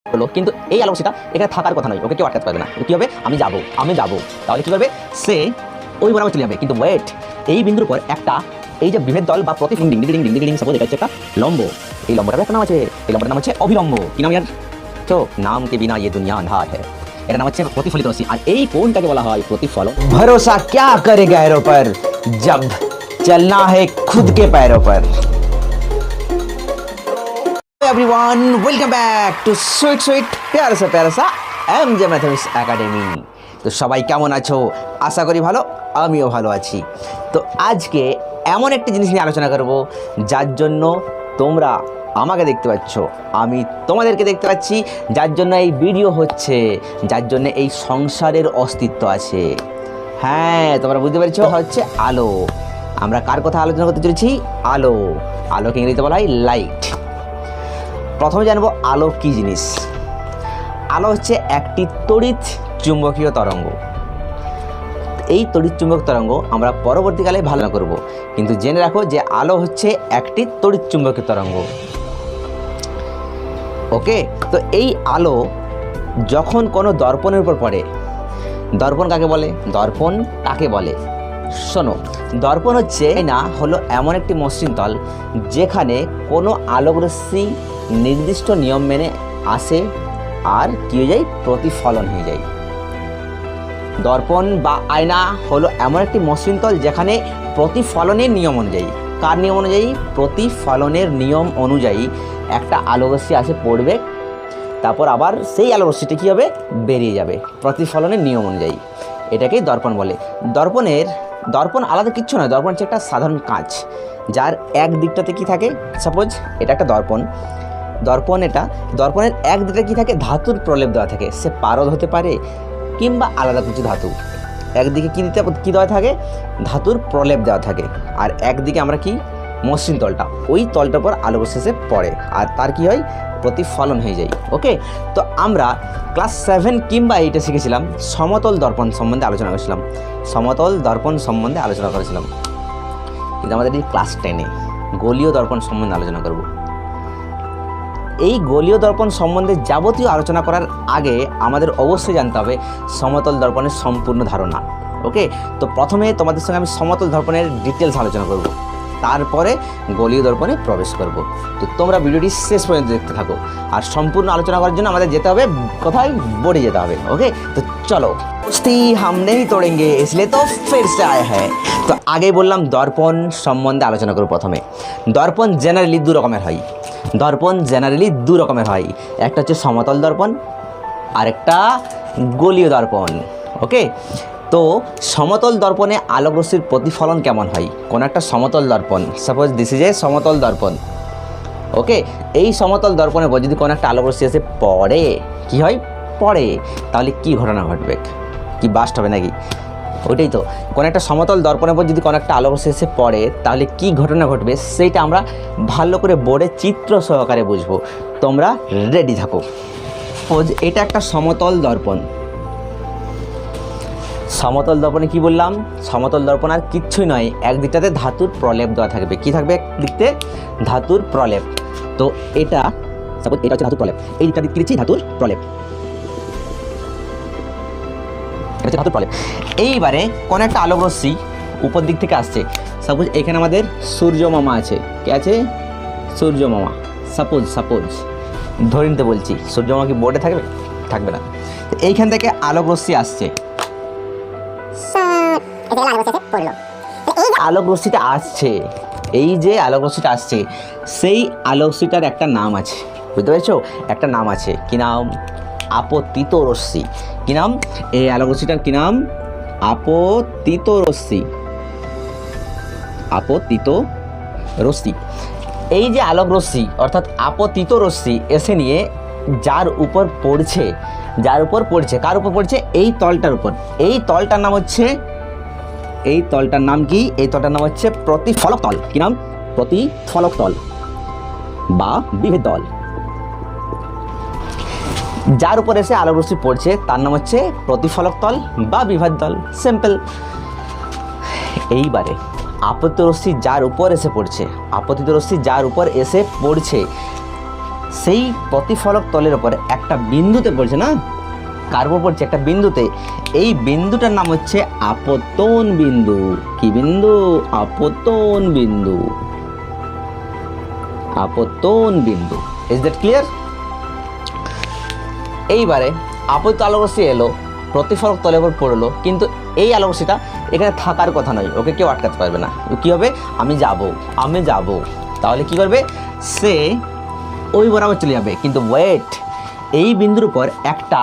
হলো, কিন্তু এই আলোকসীটা এখানে থাকার কথা নয়, ওকে কেউ আটকাতে পারবে না। কী হবে? আমি যাব, তাহলে কী করবে? সে ওই বরাবর চলে যাবে। কিন্তু ওয়েট, এই বিন্দুর উপর একটা এই যে বিভেদ দল বা প্রতি ডিং সাপোজ এটা হচ্ছে একটা লম্ব। এই লম্বটার একটা নাম আছে, এই লম্বটার নাম হচ্ছে অভিলম্ব। কি নাম? ইয়ার তো নাম কে বিনা ইয়ে দুনিয়া আন্ধার হ্যাঁ। এটা নাম হচ্ছে প্রতিফলিত রশ্মি। আর এই কোণটাকে বলা হয় প্রতিফলন। भरोसा क्या करे गैरों पर जब चलना है खुद के पैरों पर। Everyone welcome back to sweet प्यारा सा एमजे मैथमेटिक्स एकेडमी। তো সবাই কেমন আছো? আশা করি ভালো, আমিও ভালো আছি। তো আজকে এমন একটি জিনিস নিয়ে আলোচনা করব যার জন্য তোমরা আমাকে দেখতে পাচ্ছ, আমি তোমাদেরকে দেখতে পাচ্ছি, যার জন্য এই ভিডিও হচ্ছে, যার জন্য এই সংসারের অস্তিত্ব আছে। হ্যাঁ, তোমরা বুঝতে পেরেছো, হচ্ছে আলো। আমরা কার কথা আলোচনা করতে চলেছি? আলো। আলোকে ইংরেজিতে বলা হয় লাইট। প্রথমে জানবো আলো কী জিনিস। আলো হচ্ছে একটি তড়িৎ চুম্বকীয় তরঙ্গ। এই তড়িৎ চুম্বক তরঙ্গ আমরা পরবর্তীকালে ভালো করব, কিন্তু জেনে রাখো যে আলো হচ্ছে একটি তড়িৎ চুম্বকীয় তরঙ্গ। ওকে, তো এই আলো যখন কোনো দর্পণের উপর পড়ে, দর্পণ কাকে বলে? দর্পণ কাকে বলে? শোনো, দর্পণ হচ্ছে হলো এমন একটি মসৃণ তল যেখানে কোনো আলোকরশ্মি নির্দিষ্ট নিয়ম মেনে আসে আর কী হয়ে যায়? প্রতিফলন হয়ে যায়। দর্পণ বা আয়না হলো এমন একটি মসৃণ তল যেখানে প্রতিফলনের নিয়ম অনুযায়ী, কার নিয়ম অনুযায়ী? প্রতিফলনের নিয়ম অনুযায়ী একটা আলোকরশ্মি আসে পড়বে, তারপর আবার সেই আলোকরশ্মিটি কী হবে? বেরিয়ে যাবে প্রতিফলনের নিয়ম অনুযায়ী। এটাকেই দর্পণ বলে। দর্পণ আলাদা কিচ্ছু নয়, দর্পণ হচ্ছে একটা সাধারণ কাঁচ যার এক দিকটাতে কি থাকে? সাপোজ এটা একটা দর্পণের এক দিকটা কি থাকে? ধাতুর প্রলেপ দেওয়া থাকে। সে পারদ হতে পারে কিংবা আলাদা কিছু ধাতু। একদিকে কী দেওয়া থাকে? ধাতুর প্রলেপ দেওয়া থাকে। আর একদিকে আমরা কি? মসৃণ তলটা, ওই তলটার পর আলো শেষে পড়ে আর তার কি হয়? প্রতিফলন হয়ে যায়। ওকে, তো আমরা ক্লাস 7 কিংবা 8-এ শিখেছিলাম সমতল দর্পণ সম্বন্ধে আলোচনা করেছিলাম। কিন্তু আমাদের এই ক্লাস 10-এ গোলীয় দর্পণ সম্বন্ধে আলোচনা করব। এই গোলীয় দর্পণ সম্বন্ধে যাবতীয় আলোচনা করার আগে আমাদের অবশ্যই জানতে হবে সমতল দর্পণের সম্পূর্ণ ধারণা। ওকে, তো প্রথমে তোমাদের সঙ্গে আমি সমতল দর্পণের ডিটেলস আলোচনা করব, তারপরে গোলীয় দর্পণে প্রবেশ করব। তো তোমরা ভিডিওটি শেষ পর্যন্ত দেখতে থাকো। আর সম্পূর্ণ আলোচনা করার জন্য আমাদের যেতে হবে কোথায়? বোর্ডে যেতে হবে। ওকে, তো চলো। কুস্তি হাম নেহি তোড়েঙ্গে इसलिए तो फिर से आया है। তো আগেই বললাম দর্পণ সম্বন্ধে আলোচনা করব। প্রথমে দর্পণ জেনারেলি দু রকমের হয়। একটা হচ্ছে সমতল দর্পণ আর একটা গোলীয় দর্পণ। ওকে, তো সমতল দর্পণে আলোকরশ্মির প্রতিফলন কেমন হয়? কোন একটা সমতল দর্পণ, সাপোজ দিস ইজ এ সমতল দর্পণ। ওকে, এই সমতল দর্পণের উপর যদি কোনো একটা আলোকরশ্মি এসে পড়ে, কি হয়? পড়ে, তাহলে কি ঘটনা ঘটবে? কি বাস্ট হবে নাকি? ওইটাই তো, কোনো একটা সমতল দর্পণের উপর যদি কোনো একটা আলোকরশ্মি এসে পড়ে তাহলে কি ঘটনা ঘটবে সেইটা আমরা ভালো করে বোর্ডে চিত্র সহকারে বুঝবো। তোমরা রেডি থাকো। এটা একটা সমতল দর্পণ। সমতল দর্পণে কি বললাম? সমতল দর্পণ আর কিচ্ছুই নয়, একদিকটাতে ধাতুর প্রলেপ দেওয়া থাকবে। কি থাকবে? একদিকতে ধাতুর প্রলেপ। তো এটা সাপোজ এটা হচ্ছে ধাতুর প্রলেপ, এই দিকটা কি দিচ্ছি? ধাতুর প্রলেপ। এটা হচ্ছে ধাতুর প্রলেপ। এইবারে কোনো একটা আলোকরশ্মি উপর দিক থেকে আসছে। সাপোজ এখানে আমাদের সূর্য মামা আছে। কে আছে? সূর্য মামা। সাপোজ ধরে নিতে বলছি, সূর্য মামা কি বোর্ডে থাকবে? থাকবে না। এইখান থেকে আলোকরশ্মি আসছে, আলোকরশ্মিটা আসছে, এই যে আলোকরশ্মিটা আসছে সেই আলোকরশ্মিটার একটা নাম আছে, বুঝতে পেরেছো? একটা নাম আছে। কি নাম? আপতিত রশ্মি। কি নাম? এই আলোকরশ্মিটার কি নাম? আপতিত রশ্মি। এই যে আলোকরশ্মি অর্থাৎ আপতিত রশ্মি এসে নিয়ে যার উপর পড়ছে, কার উপর পড়ছে? এই তলটার উপর। এই তলটার নাম হচ্ছে, এই তলটার নাম কি? এই তলটার নাম হচ্ছে প্রতিফলক তল। কি নাম? প্রতিফলক তল বা বিভেদ তল। যার উপর এসে আলোকরশ্মি পড়ছে তার নাম হচ্ছে প্রতিফলক তল বা বিভেদ তল। সিম্পল। এইবারে আপতিত রশ্মি যার উপর এসে পড়ছে, সেই প্রতিফলক তলের উপর একটা বিন্দুতে পড়ছে না, কার উপর পড়ছে? একটা বিন্দুতে। এই বিন্দুটার নাম হচ্ছে আপতন বিন্দু। কি বিন্দু? আপতন বিন্দু। আপতন বিন্দু। Is that clear? এইবারে আপতিত আলোকরশ্মি এলো, প্রতিফলক তলের উপর পড়লো, কিন্তু এই আলোকরশ্মিটা এখানে থাকার কথা নয়, ওকে কেউ আটকাতে পারবে না। কি হবে? আমি যাব। তাহলে কি করবে? সে ওই বরাবর চলে যাবে। কিন্তু ওয়েট, এই বিন্দুর উপর একটা,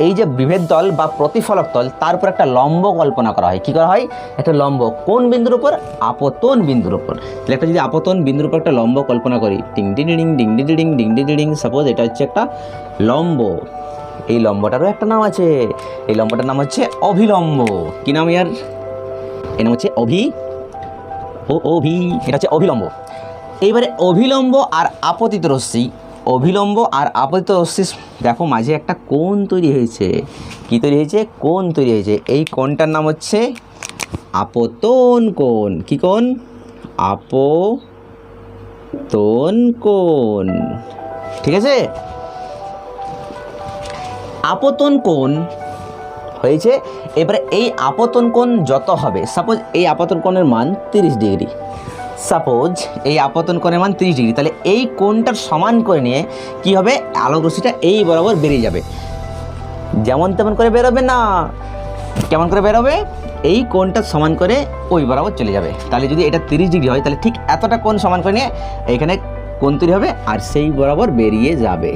এই যে বিভেদ তল বা প্রতিফলক তল, তার উপর একটা লম্ব কল্পনা করা হয়। কি করা হয়? একটা লম্ব। কোন বিন্দুর উপর? আপতন বিন্দুর উপর। তাহলে একটা যদি আপতন বিন্দুর উপর একটা লম্ব কল্পনা করি, ding D ding ding D ding ding D ding, suppose এটা হচ্ছে একটা লম্ব। এই লম্বটারও একটা নাম আছে, এই লম্বটার নাম হচ্ছে অভিলম্ব। কি নাম ইয়ার? এর নাম হচ্ছে এটা হচ্ছে অভিলম্ব। এইবারে অভিলম্ব আর আপতিত রশ্মি, অভিলম্ব আর আপতিত রশ্মি, দেখো মাঝে একটা কোণ তৈরি হয়েছে। কি তৈরি হয়েছে? কোণ তৈরি হয়েছে। এই কোণটার নাম হচ্ছে আপতন কোণ। কি কোণ? আপতন কোণ। ঠিক আছে? আপতন কোণ হয়েছে। এবারে এই আপতন কোণ যত হবে, সাপোজ এই আপতন কোণের মান 30 ডিগ্রি, সাপোজ এই আপতন কোণের মান 30 ডিগ্রি, তাহলে এই কোণটার সমান করে নিয়ে কি হবে? আলোক রশ্মিটা এই বরাবর বেরিয়ে যাবে। যেমন তেমন করে বেরোবে না। কেমন করে বেরোবে? এই কোণটা সমান করে ওই বরাবর চলে যাবে। তাহলে যদি এটা 30 ডিগ্রি হয়, তাহলে ঠিক এতটা কোণ সমান করে নিয়ে এখানে কোণ তৈরি হবে আর সেই বরাবর বেরিয়ে যাবে।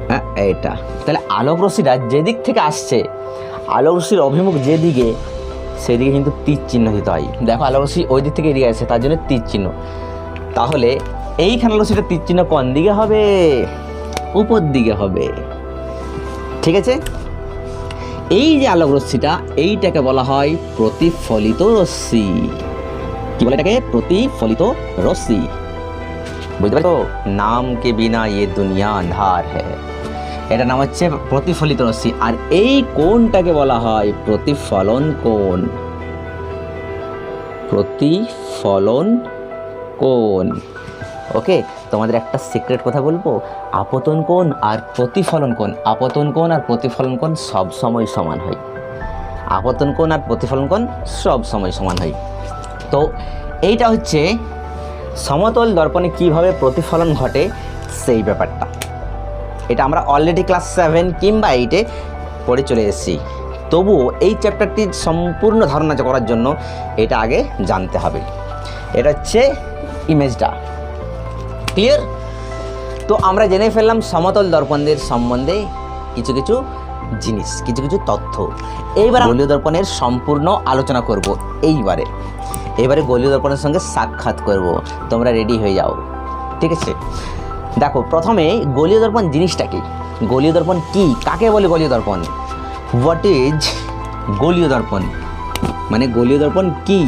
হ্যাঁ, এটা। তাহলে আলোক রশ্মিটা যেদিক থেকে আসছে, আলোক রশ্মির অভিমুখ যেদিকে, সেদিকে কিন্তু তীর চিহ্ন দিতে হয়। দেখো আলোক রশ্মি ওই দিক থেকে এড়িয়ে আসছে, তার জন্য তীর চিহ্ন। তাহলে এইখানে আলোক রশ্মিটা তীর চিহ্ন কোন দিকে হবে? উপর দিকে হবে। ঠিক আছে? এই যে আলোক রশ্মিটা, এইটাকে বলা হয় প্রতিফলিত রশ্মি। কি বলে এটাকে? প্রতিফলিত রশ্মি। বুঝতে পারছো? নাম কে বিনা ये দুনিয়া আন্ধার হ্যায়। এটার নাম হচ্ছে প্রতিফলিত রশ্মি। আর এই কোণটাকে বলা হয় প্রতিফলন কোণ। প্রতিফলন কোণ। ওকে, তোমাদের একটা সিক্রেট কথা বলবো, আপতন কোণ আর প্রতিফলন কোণ, আপতন কোণ আর প্রতিফলন কোণ সব সময় সমান হয়। আপতন কোণ আর প্রতিফলন কোণ সব সময় সমান হয়। তো এইটা হচ্ছে সমতল দর্পণে কিভাবে প্রতিফলন ঘটে সেই ব্যাপারটা। এটা আমরা অলরেডি ক্লাস 7 কিংবা 8-এ পড়ে চলে এসেছি। তবুও এই চ্যাপ্টারটির সম্পূর্ণ ধারণা করার জন্য এটা আগে জানতে হবে। এটা হচ্ছে ইমেজটা। ক্লিয়ার? তো আমরা জেনে ফেললাম সমতল দর্পণদের সম্বন্ধে কিছু কিছু জিনিস, কিছু কিছু তথ্য। এইবার গোলীয় দর্পণের সম্পূর্ণ আলোচনা করব। এবারে গোলীয় দর্পণের সঙ্গে সাক্ষাৎ করব। তোমরা রেডি হয়ে যাও। ঠিক আছে? দেখো, প্রথমে গোলীয় দর্পণ জিনিসটা কি? গোলীয় দর্পণ কি? কাকে বলে গোলীয় দর্পণ? হোয়াট ইজ গোলীয় দর্পণ? মানে গোলীয় দর্পণ কি?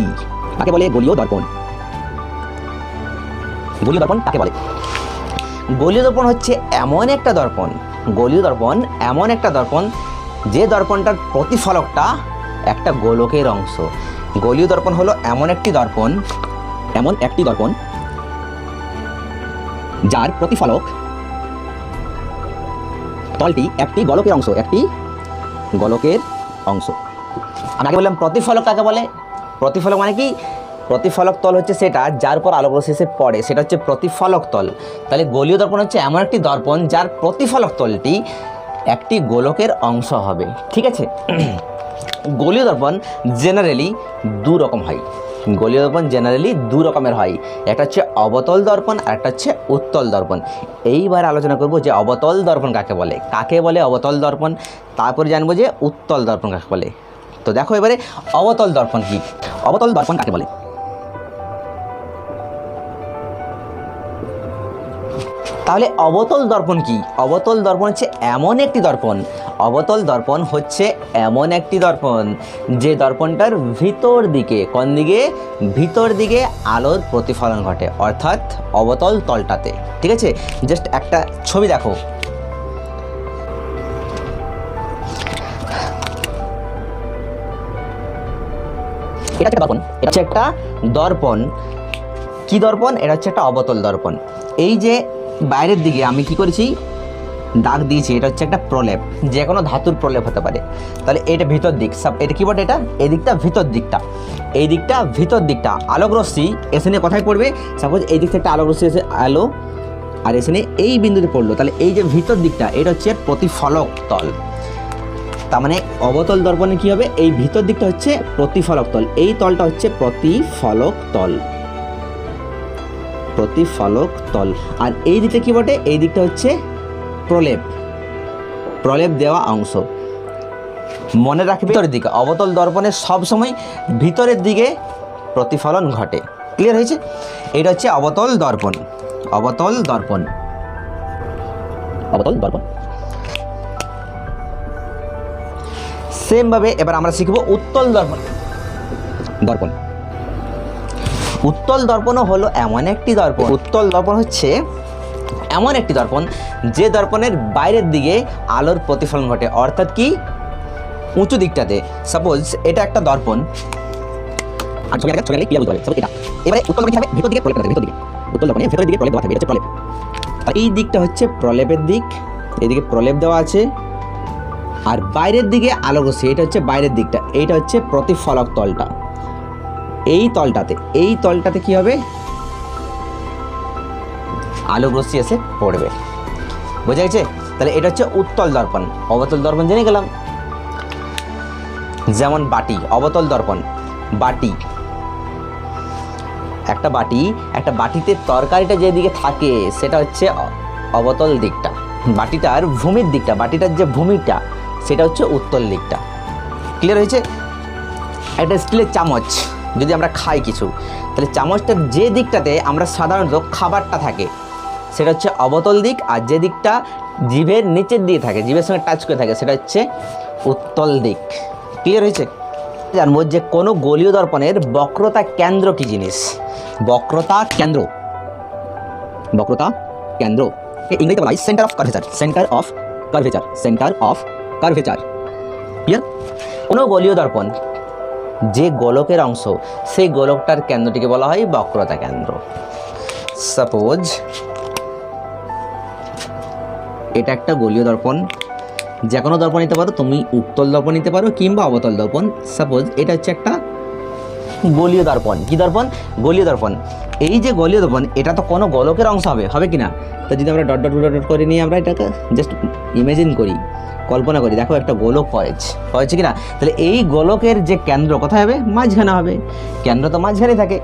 কাকে বলে গোলীয় দর্পণ? গোলীয় দর্পণ কাকে বলে? গোলীয় দর্পণ হচ্ছে এমন একটা দর্পণ, গোলীয় দর্পণ এমন একটা দর্পণ যে দর্পণটার প্রতিফলকটা একটা গোলকের অংশ। গোলীয় দর্পণ হলো এমন একটি দর্পণ যার প্রতিফলক তলটি একটি গোলকের অংশ, আমি আগে বললাম প্রতিফলক কাকে বলে? প্রতিফলক মানে কি? প্রতিফলক তল হচ্ছে সেটা যার উপর আলোক রশ্মি এসে পড়ে, সেটা হচ্ছে প্রতিফলক তল। তাহলে গোলীয় দর্পণ হচ্ছে এমন একটি দর্পণ যার প্রতিফলক তলটি একটি গোলকের অংশ হবে। ঠিক আছে? গোলীয় দর্পণ জেনারেলি দু রকম হয়। গোলীয় দর্পণ জেনারেলি দু রকমের হয়। একটা হচ্ছে অবতল দর্পণ আর একটা হচ্ছে উত্তল দর্পণ। এইবার আলোচনা করব যে অবতল দর্পণ কাকে বলে, অবতল দর্পণ, তারপরে জানবো যে উত্তল দর্পণ কাকে বলে। তো দেখো এবারে অবতল দর্পণ কি? অবতল দর্পণ কাকে বলে? তাহলে অবতল দর্পণ কি? অবতল দর্পণ হচ্ছে এমন একটি দর্পণ, অবতল দর্পণ হচ্ছে এমন একটি দর্পণ যে দর্পণটার ভিতর দিকে, কোন দিকে? ভিতর দিকে আলোর প্রতিফলন ঘটে, অর্থাৎ অবতল তলটাতে। ঠিক আছে? জাস্ট একটা ছবি দেখো। এটা একটা দর্পণ, এটা হচ্ছে একটা দর্পণ। কি দর্পণ? এটা হচ্ছে একটা অবতল দর্পণ। এই যে বাইরের দিকে আমি কি করেছি, দাগ দিয়েছি, এটা হচ্ছে একটা প্রলেপ, যে কোনো ধাতুর প্রলেপ হতে পারে। তাহলে এটা ভিতর দিক, এটা কি বলে, এটা এই দিকটা ভিতর দিকটা, এই দিকটা ভিতর দিকটা। আলোক রশ্মি এসে নিয়ে কোথায় পড়বে, সাপোজ এই দিক থেকে আলোক রশ্মি এসে আলো আর এসে নিয়ে এই বিন্দুতে পড়লো, তাহলে এই যে ভিতর দিকটা এটা হচ্ছে প্রতিফলক তল। তার মানে অবতল দর্পণে কি হবে, এই ভিতর দিকটা হচ্ছে প্রতিফলক তল, এই তলটা হচ্ছে প্রতিফলক তল, প্রতিফলক তল। আর এই দিকটা কি বটে, এই দিকটা হচ্ছে প্রলেপ, প্রলেপ দেওয়া অংশ। মনে রাখবে ভিতরের দিকে, অবতল দর্পণের সবসময় ভিতরের দিকে প্রতিফলন ঘটে। ক্লিয়ার হয়েছে? এটা হচ্ছে অবতল দর্পণ, অবতল দর্পণ, অবতল দর্পণ। সেম ভাবে এবার আমরা শিখব উত্তল দর্পণ। দর্পণ, উত্তল দর্পণও হলো এমন একটি দর্পণ, উত্তল দর্পণ হচ্ছে এমন একটি দর্পণ যে দর্পণের বাইরের দিকে আলোর প্রতিফলন ঘটে, অর্থাৎ কি উঁচু দিকটাতে। সাপোজ এটা একটা দর্পণ, আর ছবি আঁকা ছবি ক্লিয়ার বুঝতে পারবে। এটা এবারে উত্তল দর্পণ কি হবে, ভিতর দিকে প্রলেপ থাকবে, ভিতর দিকে উত্তল দর্পণে ভিতর দিকে প্রলেপ দেওয়া থাকবে, এটা হচ্ছে প্রলেপ। আর এই দিকটা হচ্ছে প্রলেপের দিক, এদিকে প্রলেপ দেওয়া আছে, আর বাইরের দিকে আলোক রশ্মি, এটা হচ্ছে বাইরের দিকটা, এইটা হচ্ছে প্রতিফলক তলটা। এই তলটাতে, এই তলটাতে কি হবে, আলোক রশ্মি এসে পড়বে। বোঝা গেছে? তাহলে এটা হচ্ছে উত্তল দর্পণ। অবতল দর্পণ জেনে গেলাম, যেমন বাটি, অবতল দর্পণ, বাটি, একটা বাটি, একটা বাটিতে তরকারিটা যেদিকে থাকে সেটা হচ্ছে অবতল দিকটা, বাটিটার ভূমির দিকটা, বাটিটার যে ভূমিটা সেটা হচ্ছে উত্তল দিকটা। ক্লিয়ার হয়েছে? একটা স্টিলের চামচ যদি আমরা খাই কিছু, তাহলে চামচটার যে দিকটাতে আমরা সাধারণত খাবারটা থাকে সেটা হচ্ছে অবতল দিক, আর যে দিকটা জিভের নিচের দিয়ে থাকে, জিভের সঙ্গে টাচ করে থাকে, সেটা হচ্ছে উত্তল দিক। ক্লিয়ার হয়েছে? জানবো যে কোনো গোলীয় দর্পণের বক্রতা কেন্দ্র কি জিনিস। বক্রতা কেন্দ্র, বক্রতা কেন্দ্র ইংরেজিতে বলা হয় centre of curvature, centre of curvature, centre of curvature. Clear? কোনো গোলীয় দর্পণ যে গোলকের অংশ, সেই গোলকটার কেন্দ্রটিকে বলা হয় বক্রতা কেন্দ্র। সাপোজ এটা একটা গোলীয় দর্পণ, যে কোনো দর্পণ নিতে পারো, তুমি উত্তল দর্পণ নিতে পারো কিংবা অবতল দর্পণ। সাপোজ এটা হচ্ছে একটা গোলীয় দর্পণ। কি দর্পণ? গোলীয় দর্পণ। এই যে গোলীয় দর্পণ, এটা তো কোনো গোলকের অংশ হবে, হবে কি না? তো যদি আমরা ডট ডট ডট ডট করে নিয়ে আমরা এটাকে জাস্ট ইমেজিন করি, কল্পনা করি, দেখো একটা গোলক হয়েছে কি না, তাহলে এই গোলকের যে কেন্দ্র কোথায় হবে, মাঝখানে হবে, কেন্দ্র তো মাঝখানে থাকে।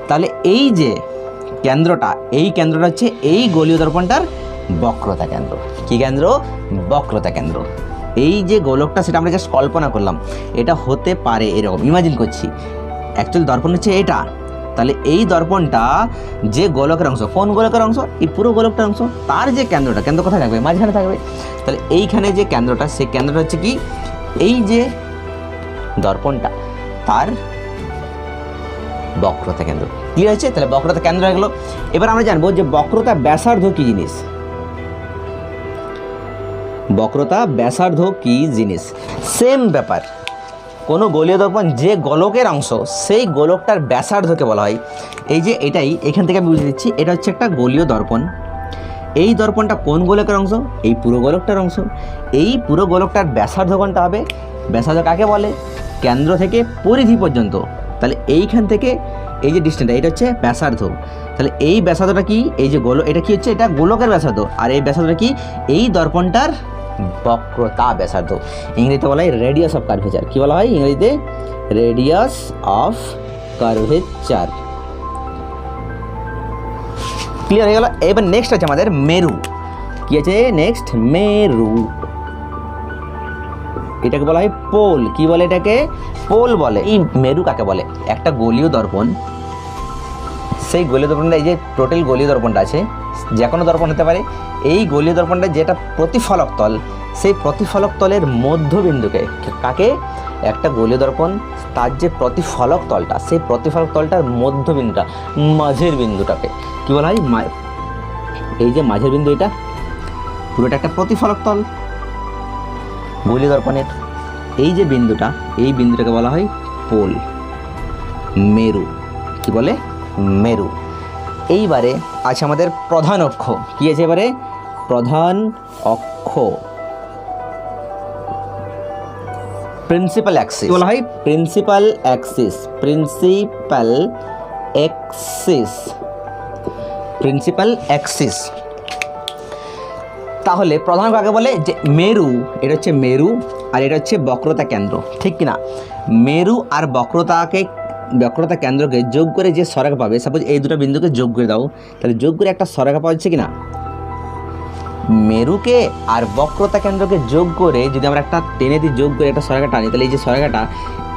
তাহলে এই যে কেন্দ্রটা, এই কেন্দ্রটা হচ্ছে এই গোলীয় দর্পণটার বক্রতা কেন্দ্র। কি কেন্দ্র? বক্রতা কেন্দ্র। এই যে গোলকটা সেটা আমরা জাস্ট কল্পনা করলাম, এটা হতে পারে এরকম ইমাজিন করছি, অ্যাকচুয়াল দর্পণ হচ্ছে এটা। তাহলে এই দর্পণটা যে গোলকের অংশ, কোন গোলকের অংশ, এই পুরো গোলকটার অংশ, তার যে কেন্দ্রটা, কেন্দ্র কোথায় থাকবে, মাঝখানে থাকবে। তাহলে এইখানে যে কেন্দ্রটা, সেই কেন্দ্রটা হচ্ছে কি এই যে দর্পণটা, তার বক্রতা কেন্দ্র। ক্লিয়ার হয়েছে? তাহলে বক্রতা কেন্দ্র হয়ে গেল। এবার আমরা জানবো যে বক্রতা ব্যাসার্ধ কি জিনিস। বক্রতা ব্যাসার্ধ কি জিনিস? সেম ব্যাপার, কোনো গোলীয় দর্পণ যে গোলকের অংশ, সেই গোলকটার ব্যাসার্ধকে বলা হয়। এই যে এটাই, এখান থেকে আমি বুঝে দিচ্ছি, এটা হচ্ছে একটা গোলীয় দর্পণ। এই দর্পণটা কোন গোলকের অংশ? এই পুরো গোলকটার অংশ। এই পুরো গোলকটার ব্যাসার্ধ কোনটা হবে? ব্যাসার্ধ কাকে বলে? কেন্দ্র থেকে পরিধি পর্যন্ত। তাহলে এইখান থেকে এই যে ডিস্টেন্সটা, এটা হচ্ছে ব্যাসার্ধ। তাহলে এই ব্যাসার্ধটা কি, এই যে গোলক, এটা কি হচ্ছে, এটা গোলকের ব্যাসার্ধ। আর এই ব্যাসার্ধটা কি, এই দর্পণটার বক্রতা ব্যাসার্ধ। ইংরেজিতে বলা হয় রেডিয়াস অফ কার্ভেচার। কি বলা হয় ইংরেজিতে? Radius of curvature. ক্লিয়ার হয়ে গেল। এবার নেক্সট আছে আমাদের মেরু। কি আছে নেক্সট? মেরু। এটাকে বলা হয় পোল। কি বলে এটাকে? পোল বলে। এই মেরু কাকে বলে? একটা গোলীয় দর্পণ, সেই গোলীয় দর্পণটা, এই যে টোটাল গোলীয় দর্পণটা আছে, যে কোনো দর্পণ হতে পারে। এই গোলীয় দর্পণটা যেটা প্রতিফলক তল, সেই প্রতিফলক তলের মধ্যবিন্দুকে, কাকে? একটা গোলীয় দর্পণ, তার যে প্রতিফলক তলটা, সেই প্রতিফলক তলটার মধ্যবিন্দুটা, মাঝের বিন্দুটাকে কি বলা হয়? এই যে মাঝের বিন্দু, এটা পুরোটা একটা প্রতিফলক তল গোলীয় দর্পণের। এই যে বিন্দুটা, এই বিন্দুটাকে বলা হয় পোল, মেরু। কি বলে? মেরু। এইবারে আছে আমাদের প্রধান অক্ষ। কী আছে এবারে? প্রধান অক্ষ, প্রিন্সিপাল অ্যাক্সিস বলা হয়। Principal Axis, principal Axis, principal Axis. তাহলে প্রধান কাকে বলে? যে মেরু, এটা হচ্ছে মেরু আর এটা হচ্ছে বক্রতা কেন্দ্র, ঠিক কি না? মেরু আর বক্রতা কেন্দ্রকে যোগ করে যে সরেখা পাবে, সাপোজ এই দুটো বিন্দুকে যোগ করে দাও, তাহলে যোগ করে একটা সরেখা পাওয়া যাচ্ছে কি না? মেরুকে আর বক্রতা কেন্দ্রকে যোগ করে যদি আমরা একটা টেনে দিয়ে যোগ করে একটা সরেখা টানি, তাহলে এই যে সরেখাটা,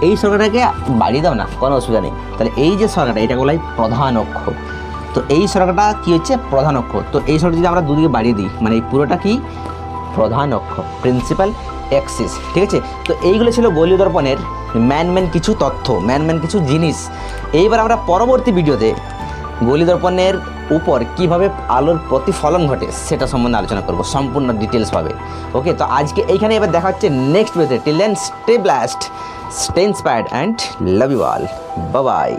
এই সরেখাটাকে বাড়িয়ে দাও না, কোনো অসুবিধা নেই। তাহলে এই যে সরেখাটা, এটা বলা হয় প্রধান অক্ষ। তো এই সরেখাটা কী হচ্ছে? প্রধান অক্ষ। তো এই সরেখা যদি আমরা দুদিকে বাড়িয়ে দিই, মানে এই পুরোটা কি? প্রধান অক্ষ, প্রিন্সিপাল অ্যাক্সিস, ঠিক আছে? তো এইগুলো ছিল গোলীয় দর্পণের ম্যান কিছু তথ্য, ম্যান কিছু জিনিস। এইবার আমরা পরবর্তী ভিডিওতে গোলীয় দর্পণের উপর কিভাবে আলোর প্রতিফলন ঘটে সেটা সম্বন্ধে আলোচনা করব সম্পূর্ণ ডিটেলসভাবে। ওকে, তো আজকে এইখানে এবার দেখা হচ্ছে নেক্সট ভিডিওতে। Till then stay blast, stay inspired and love you all. Bye by.